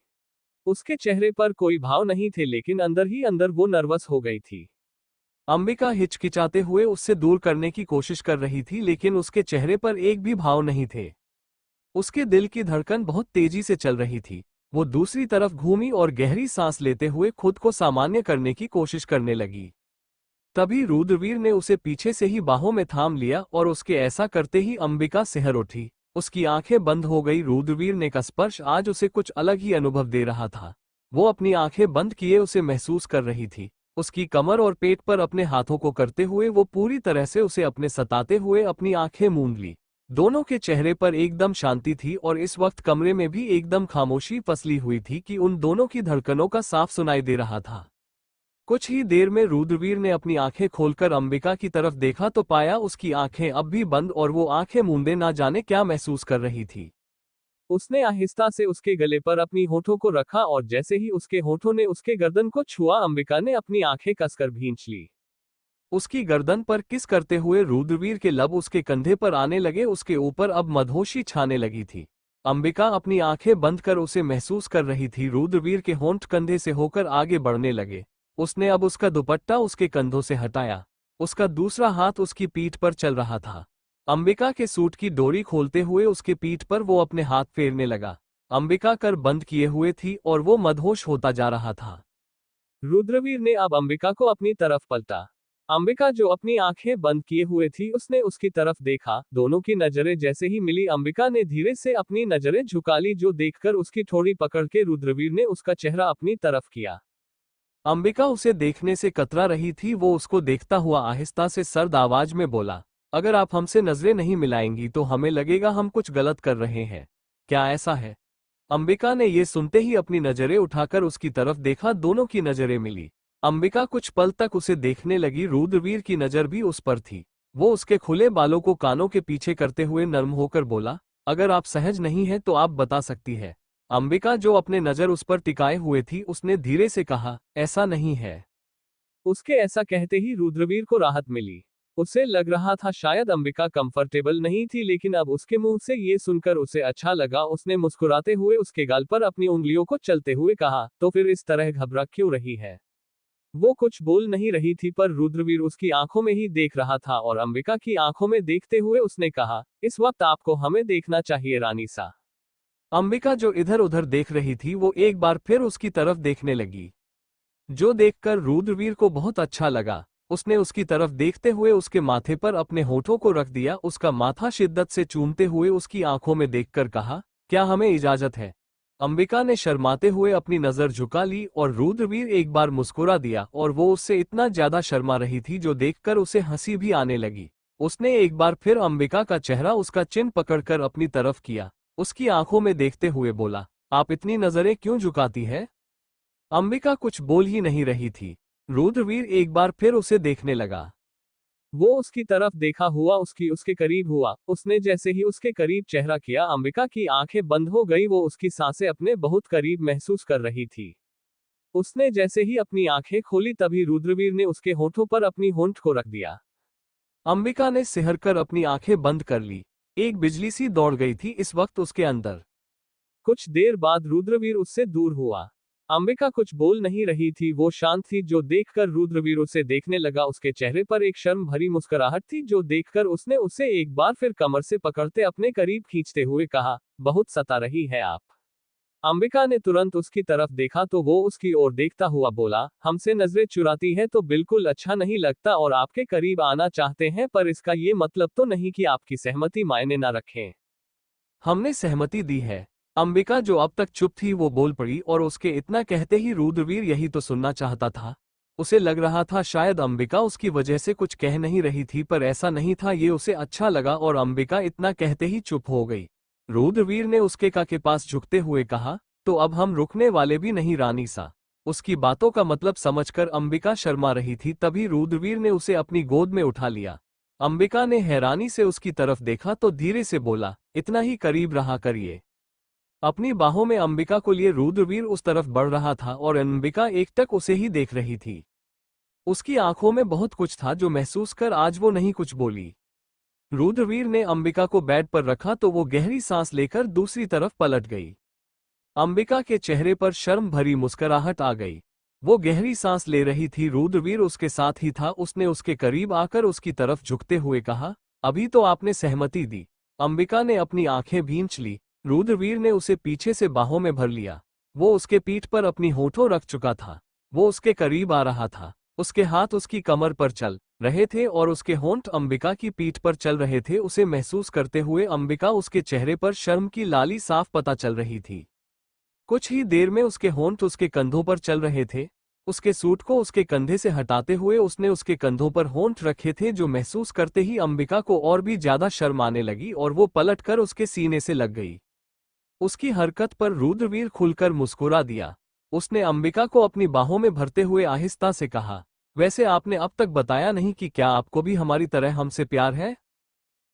उसके चेहरे पर कोई भाव नहीं थे, लेकिन अंदर ही अंदर वो नर्वस हो गई थी। अंबिका हिचकिचाते हुए उससे दूर करने की कोशिश कर रही थी, लेकिन उसके चेहरे पर एक भी भाव नहीं थे। उसके दिल की धड़कन बहुत तेजी से चल रही थी। वो दूसरी तरफ घूमी और गहरी सांस लेते हुए खुद को सामान्य करने की कोशिश करने लगी। तभी रुद्रवीर ने उसे पीछे से ही बाहों में थाम लिया और उसके ऐसा करते ही अंबिका सिहर उठी। उसकी आंखें बंद हो गई। रुद्रवीर ने का स्पर्श आज उसे कुछ अलग ही अनुभव दे रहा था। वो अपनी आंखें बंद किए उसे महसूस कर रही थी। उसकी कमर और पेट पर अपने हाथों को करते हुए वो पूरी तरह से उसे अपने सताते हुए अपनी आंखें मूंद ली। दोनों के चेहरे पर एकदम शांति थी और इस वक्त कमरे में भी एकदम खामोशी फैली हुई थी कि उन दोनों की धड़कनों का साफ सुनाई दे रहा था। कुछ ही देर में रुद्रवीर ने अपनी आंखें खोलकर अंबिका की तरफ देखा तो पाया उसकी आंखें अब भी बंद और वो आंखें मूंदे ना जाने क्या महसूस कर रही थी। उसने आहिस्ता से उसके गले पर अपनी होठों को रखा और जैसे ही उसके होठों ने उसके गर्दन को छुआ, अंबिका ने अपनी आंखें कसकर भींच ली। उसकी गर्दन पर किस करते हुए रुद्रवीर के लब उसके कंधे पर आने लगे। उसके ऊपर अब मदहोशी छाने लगी थी। अंबिका अपनी आंखें बंद कर उसे महसूस कर रही थी। रुद्रवीर के होंठ कंधे से होकर आगे बढ़ने लगे। उसने अब उसका दुपट्टा उसके कंधों से हटाया। उसका दूसरा हाथ उसकी पीठ पर चल रहा था। अंबिका के सूट की डोरी खोलते हुए उसके पीठ पर वो अपने हाथ फेरने लगा। अंबिका कर बंद किए हुए थी और वो मदहोश होता जा रहा था। रुद्रवीर ने अब अंबिका को अपनी तरफ पलटा। अंबिका जो अपनी आंखें बंद किए हुए थी उसने उसकी तरफ देखा। दोनों की नजरें जैसे ही मिली अंबिका ने धीरे से अपनी नजरें झुका ली, जो देखकर उसकी ठोड़ी पकड़ के रुद्रवीर ने उसका चेहरा अपनी तरफ किया। अंबिका उसे देखने से कतरा रही थी। वो उसको देखता हुआ आहिस्ता से सर्द आवाज में बोला, अगर आप हमसे नजरें नहीं मिलाएंगी तो हमें लगेगा हम कुछ गलत कर रहे हैं। क्या ऐसा है? अंबिका ने ये सुनते ही अपनी नजरें उठाकर उसकी तरफ देखा। दोनों की नजरें मिली। अंबिका कुछ पल तक उसे देखने लगी। रुद्रवीर की नजर भी उस पर थी। वो उसके खुले बालों को कानों के पीछे करते हुए नर्म होकर बोला, अगर आप सहज नहीं हैं तो आप बता सकती है। अंबिका जो अपने नजर उस पर टिकाए हुए थी उसने धीरे से कहा, ऐसा नहीं है। उसके ऐसा कहते ही रुद्रवीर को राहत मिली। उसे लग रहा था शायद अंबिका कंफर्टेबल नहीं थी, लेकिन अब उसके मुंह से ये सुनकर उसे अच्छा लगा। उसने मुस्कुराते हुए उसके गाल पर अपनी उंगलियों को चलते हुए कहा, तो फिर इस तरह घबरा क्यों रही है? वो कुछ बोल नहीं रही थी, पर रुद्रवीर उसकी आंखों में ही देख रहा था और अंबिका की आंखों में देखते हुए उसने कहा, इस वक्त आपको हमें देखना चाहिए रानी सा। अंबिका जो इधर उधर देख रही थी वो एक बार फिर उसकी तरफ देखने लगी, जो देखकर रुद्रवीर को बहुत अच्छा लगा। उसने उसकी तरफ देखते हुए उसके माथे पर अपने होठों को रख दिया। उसका माथा शिद्दत से चूमते हुए उसकी आंखों में देखकर कहा, क्या हमें इजाजत है? अंबिका ने शर्माते हुए अपनी नजर झुका ली और रुद्रवीर एक बार मुस्कुरा दिया और वो उससे इतना ज्यादा शर्मा रही थी जो देखकर उसे हंसी भी आने लगी। उसने एक बार फिर अंबिका का चेहरा उसका चिन पकड़कर अपनी तरफ किया। उसकी आंखों में देखते हुए बोला, आप इतनी नजरें क्यों झुकाती है? अंबिका कुछ बोल ही नहीं रही थी। रुद्रवीर एक बार फिर उसे देखने लगा। वो उसकी तरफ देखा हुआ उसके करीब हुआ। उसने जैसे ही उसके करीब चेहरा किया, अंबिका की आंखें बंद हो गई। वो उसकी सांसें अपने बहुत करीब महसूस कर रही थी। उसने जैसे ही अपनी आंखें खोली तभी रुद्रवीर ने उसके होठों पर अपनी होंठ को रख दिया। अंबिका ने सिहरकर अपनी आंखें बंद कर ली। एक बिजली सी दौड़ गई थी इस वक्त उसके अंदर। कुछ देर बाद रुद्रवीर उससे दूर हुआ। अंबिका कुछ बोल नहीं रही थी, वो शांत थी। जो देखकर रुद्रवीर उसे देखने लगा, उसके चेहरे पर एक शर्म भरी मुस्कुराहट थी, जो देखकर उसने उसे एक बार फिर कमर से पकड़ते अपने करीब खींचते हुए कहा, बहुत सता रही है आप। अंबिका ने तुरंत उसकी तरफ देखा तो वो उसकी ओर देखता हुआ बोला, हमसे नजरें चुराती है तो बिल्कुल अच्छा नहीं लगता और आपके करीब आना चाहते हैं, पर इसका ये मतलब तो नहीं कि आपकी सहमति मायने ना रखें। हमने सहमति दी है। अंबिका जो अब तक चुप थी वो बोल पड़ी और उसके इतना कहते ही रुद्रवीर यही तो सुनना चाहता था। उसे लग रहा था शायद अंबिका उसकी वजह से कुछ कह नहीं रही थी, पर ऐसा नहीं था। ये उसे अच्छा लगा और अंबिका इतना कहते ही चुप हो गई। रुद्रवीर ने उसके का के पास झुकते हुए कहा, तो अब हम रुकने वाले भी नहीं रानी सा। उसकी बातों का मतलब समझकर अंबिका शर्मा रही थी। तभी रुद्रवीर ने उसे अपनी गोद में उठा लिया। अंबिका ने हैरानी से उसकी तरफ देखा तो धीरे से बोला, इतना ही करीब रहा करिए। अपनी बाहों में अंबिका को लिए रुद्रवीर उस तरफ बढ़ रहा था और अंबिका एकटक उसे ही देख रही थी। उसकी आंखों में बहुत कुछ था जो महसूस कर आज वो नहीं कुछ बोली। रुद्रवीर ने अंबिका को बेड पर रखा तो वो गहरी सांस लेकर दूसरी तरफ पलट गई। अंबिका के चेहरे पर शर्म भरी मुस्कुराहट आ गई। वो गहरी सांस ले रही थी। रुद्रवीर उसके साथ ही था। उसने उसके करीब आकर उसकी तरफ झुकते हुए कहा, अभी तो आपने सहमति दी। अंबिका ने अपनी आंखें भींच ली। रुद्रवीर ने उसे पीछे से बाहों में भर लिया। वो उसके पीठ पर अपनी होठों रख चुका था। वो उसके करीब आ रहा था। उसके हाथ उसकी कमर पर चल रहे थे और उसके होंठ अंबिका की पीठ पर चल रहे थे। उसे महसूस करते हुए अंबिका उसके चेहरे पर शर्म की लाली साफ पता चल रही थी। कुछ ही देर में उसके होंठ उसके कंधों पर चल रहे थे। उसके सूट को उसके कंधे से हटाते हुए उसने उसके कंधों पर होंठ रखे थे, जो महसूस करते ही अंबिका को और भी ज्यादा शर्म आने लगी और वो पलटकर उसके सीने से लग गई। उसकी हरकत पर रुद्रवीर खुलकर मुस्कुरा दिया। उसने अंबिका को अपनी बाहों में भरते हुए आहिस्ता से कहा, वैसे आपने अब तक बताया नहीं कि क्या आपको भी हमारी तरह हमसे प्यार है?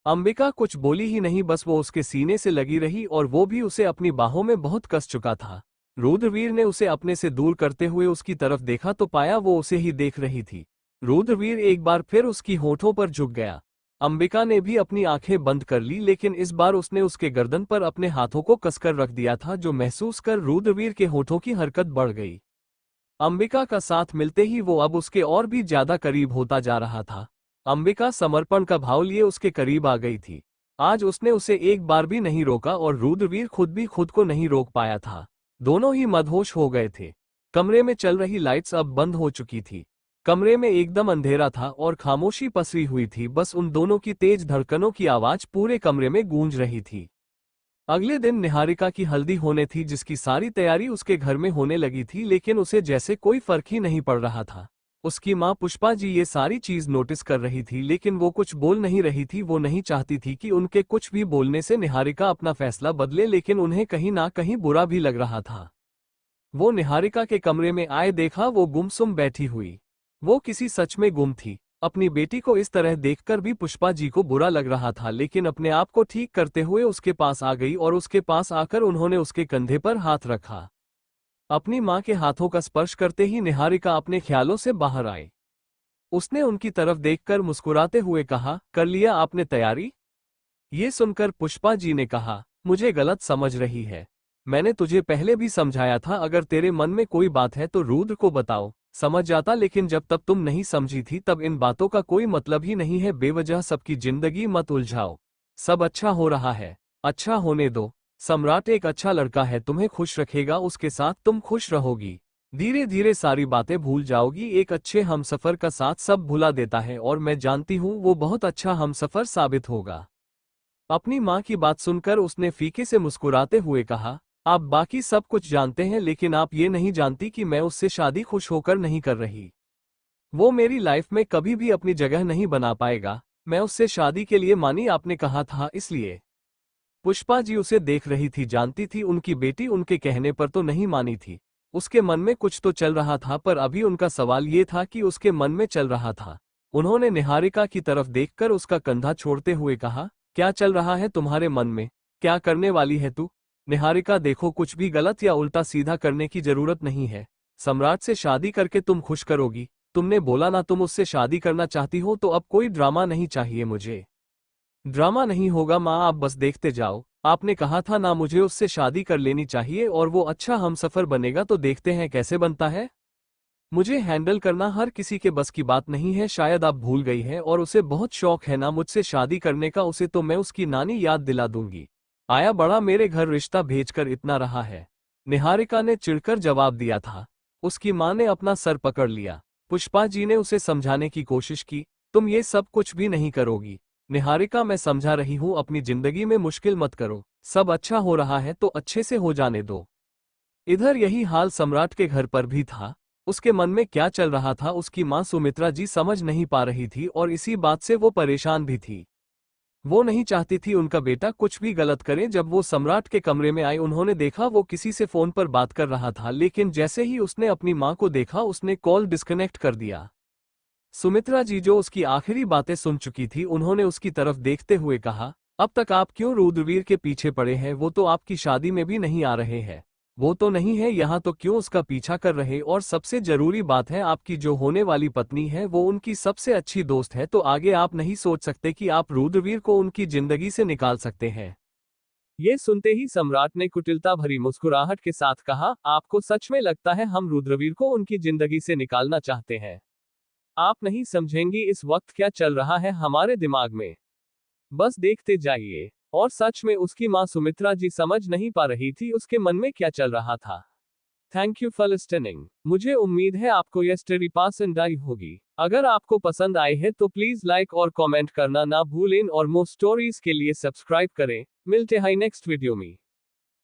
अंबिका कुछ बोली ही नहीं, बस वो उसके सीने से लगी रही और वो भी उसे अपनी बाहों में बहुत कस चुका था। रुद्रवीर ने उसे अपने से दूर करते हुए उसकी तरफ देखा तो पाया वो उसे ही देख रही थी। रुद्रवीर एक बार फिर उसकी होठों पर झुक गया। अंबिका ने भी अपनी आंखें बंद कर ली, लेकिन इस बार उसने उसके गर्दन पर अपने हाथों को कसकर रख दिया था, जो महसूस कर रुद्रवीर के होठों की हरकत बढ़ गई। अंबिका का साथ मिलते ही वो अब उसके और भी ज्यादा करीब होता जा रहा था। अंबिका समर्पण का भाव लिए उसके करीब आ गई थी। आज उसने उसे एक बार भी नहीं रोका और रुद्रवीर खुद भी खुद को नहीं रोक पाया था। दोनों ही मदहोश हो गए थे। कमरे में चल रही लाइट्स अब बंद हो चुकी थी। कमरे में एकदम अंधेरा था और खामोशी पसरी हुई थी, बस उन दोनों की तेज धड़कनों की आवाज पूरे कमरे में गूंज रही थी। अगले दिन निहारिका की हल्दी होने थी, जिसकी सारी तैयारी उसके घर में होने लगी थी, लेकिन उसे जैसे कोई फर्क ही नहीं पड़ रहा था। उसकी माँ पुष्पा जी ये सारी चीज नोटिस कर रही थी, लेकिन वो कुछ बोल नहीं रही थी। वो नहीं चाहती थी कि उनके कुछ भी बोलने से निहारिका अपना फैसला बदले, लेकिन उन्हें कहीं ना कहीं बुरा भी लग रहा था। वो निहारिका के कमरे में आए, देखा वो गुमसुम बैठी हुई। वो किसी सच में गुम थी। अपनी बेटी को इस तरह देखकर भी पुष्पा जी को बुरा लग रहा था, लेकिन अपने आप को ठीक करते हुए उसके पास आ गई और उसके पास आकर उन्होंने उसके कंधे पर हाथ रखा। अपनी मां के हाथों का स्पर्श करते ही निहारिका अपने ख्यालों से बाहर आई। उसने उनकी तरफ देखकर मुस्कुराते हुए कहा, कर लिया आपने तैयारी? ये सुनकर पुष्पा जी ने कहा, मुझे गलत समझ रही है। मैंने तुझे पहले भी समझाया था, अगर तेरे मन में कोई बात है तो रुद्र को बताओ, समझ जाता, लेकिन जब तब तुम नहीं समझी थी तब इन बातों का कोई मतलब ही नहीं है। बेवजह सबकी जिंदगी मत उलझाओ। सब अच्छा हो रहा है, अच्छा होने दो। सम्राट एक अच्छा लड़का है, तुम्हें खुश रखेगा, उसके साथ तुम खुश रहोगी। धीरे धीरे सारी बातें भूल जाओगी। एक अच्छे हमसफर का साथ सब भुला देता है और मैं जानती हूँ वो बहुत अच्छा हमसफर साबित होगा। अपनी माँ की बात सुनकर उसने फीके से मुस्कुराते हुए कहा, आप बाकी सब कुछ जानते हैं, लेकिन आप ये नहीं जानती कि मैं उससे शादी खुश होकर नहीं कर रही। वो मेरी लाइफ में कभी भी अपनी जगह नहीं बना पाएगा। मैं उससे शादी के लिए मानी, आपने कहा था, इसलिए। पुष्पा जी उसे देख रही थी, जानती थी उनकी बेटी उनके कहने पर तो नहीं मानी थी। उसके मन में कुछ तो चल रहा था, पर अभी उनका सवाल ये था कि उसके मन में चल रहा था। उन्होंने निहारिका की तरफ देखकर उसका कंधा छोड़ते हुए कहा, क्या चल रहा है तुम्हारे मन में? क्या करने वाली है तू? निहारिका देखो, कुछ भी गलत या उल्टा सीधा करने की जरूरत नहीं है। सम्राट से शादी करके तुम खुश करोगी। तुमने बोला ना तुम उससे शादी करना चाहती हो, तो अब कोई ड्रामा नहीं चाहिए मुझे। ड्रामा नहीं होगा माँ, आप बस देखते जाओ। आपने कहा था ना मुझे उससे शादी कर लेनी चाहिए, और वो अच्छा हमसफर बनेगा तो देखते हैं कैसे बनता है। मुझे हैंडल करना हर किसी के बस की बात नहीं है, शायद आप भूल गई हैं, और उसे बहुत शौक है ना मुझसे शादी करने का, उसे तो मैं उसकी नानी याद दिला दूंगी। आया बड़ा मेरे घर रिश्ता भेजकर इतना रहा है। निहारिका ने चिढ़कर जवाब दिया था। उसकी माँ ने अपना सर पकड़ लिया। पुष्पा जी ने उसे समझाने की कोशिश की, तुम ये सब कुछ भी नहीं करोगी। निहारिका, मैं समझा रही हूँ, अपनी जिंदगी में मुश्किल मत करो। सब अच्छा हो रहा है तो अच्छे से हो जाने दो। इधर यही हाल सम्राट के घर पर भी था। उसके मन में क्या चल रहा था उसकी मां सुमित्रा जी समझ नहीं पा रही थी, और इसी बात से वो परेशान भी थी। वो नहीं चाहती थी उनका बेटा कुछ भी गलत करे। जब वो सम्राट के कमरे में आई, उन्होंने देखा वो किसी से फोन पर बात कर रहा था, लेकिन जैसे ही उसने अपनी मां को देखा उसने कॉल डिस्कनेक्ट कर दिया। सुमित्रा जी जो उसकी आखिरी बातें सुन चुकी थी, उन्होंने उसकी तरफ देखते हुए कहा, अब तक आप क्यों रुद्रवीर के पीछे पड़े हैं? वो तो आपकी शादी में भी नहीं आ रहे हैं। वो तो नहीं है यहाँ, तो क्यों उसका पीछा कर रहे? और सबसे जरूरी बात है, आपकी जो होने वाली पत्नी है वो उनकी सबसे अच्छी दोस्त है, तो आगे आप नहीं सोच सकते कि आप रुद्रवीर को उनकी जिंदगी से निकाल सकते हैं। ये सुनते ही सम्राट ने कुटिलता भरी मुस्कुराहट के साथ कहा, आपको सच में लगता है हम रुद्रवीर को उनकी जिंदगी से निकालना चाहते हैं? आप नहीं समझेंगी इस वक्त क्या चल रहा है हमारे दिमाग में। बस देखते जाइए। और सच में उसकी मां सुमित्रा जी समझ नहीं पा रही थी उसके मन में क्या चल रहा था। Thank you for listening. मुझे उम्मीद है आपको यह स्टोरी पसंद आई होगी। अगर आपको पसंद आई है तो प्लीज लाइक और कमेंट करना ना भूलें, और मोर स्टोरीज के लिए सब्सक्राइब करें। मिलते हैं नेक्स्ट वीडियो में।